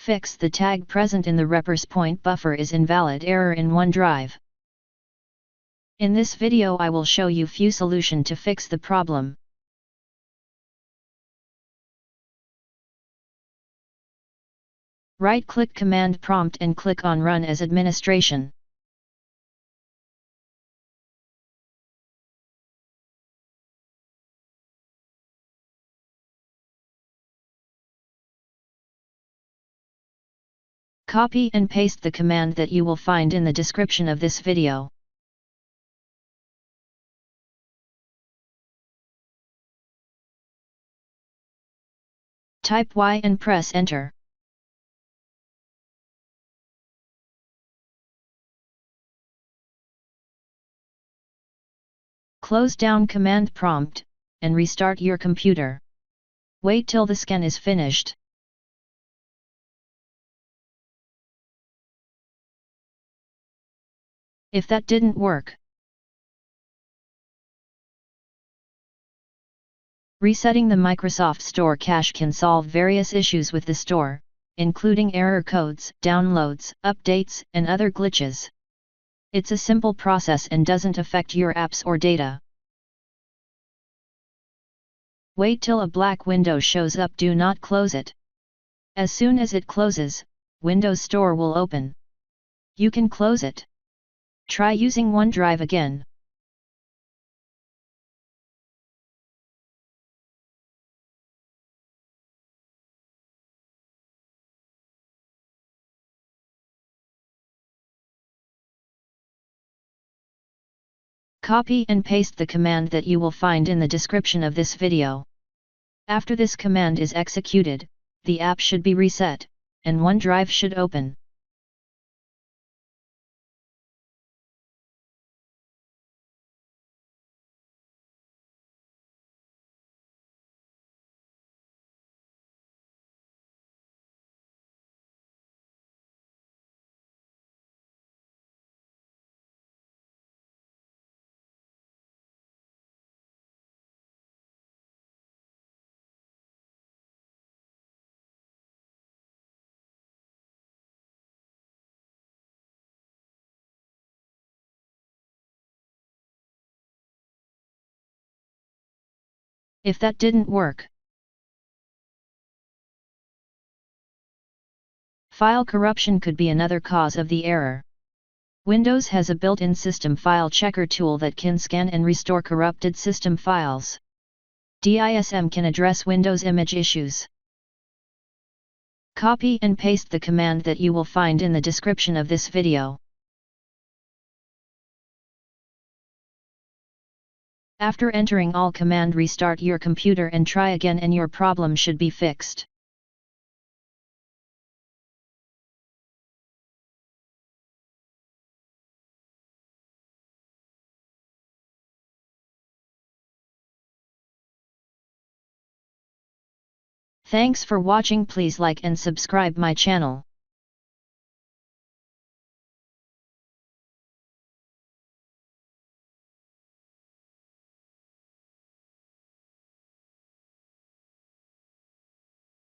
Fix the tag present in the reparse point buffer is invalid error in OneDrive. In this video I will show you few solution to fix the problem. Right-click command prompt and click on Run as administration. Copy and paste the command that you will find in the description of this video. Type Y and press Enter. Close down command prompt, and restart your computer. Wait till the scan is finished. If that didn't work, resetting the Microsoft Store cache can solve various issues with the store, including error codes, downloads, updates, and other glitches. It's a simple process and doesn't affect your apps or data. Wait till a black window shows up. Do not close it. As soon as it closes, Windows Store will open. You can close it. Try using OneDrive again. Copy and paste the command that you will find in the description of this video. After this command is executed, the app should be reset, and OneDrive should open. If that didn't work, file corruption could be another cause of the error. Windows has a built-in system file checker tool that can scan and restore corrupted system files. DISM can address Windows image issues. Copy and paste the command that you will find in the description of this video. After entering all command, restart your computer and try again, and your problem should be fixed. Thanks for watching. Please like and subscribe my channel.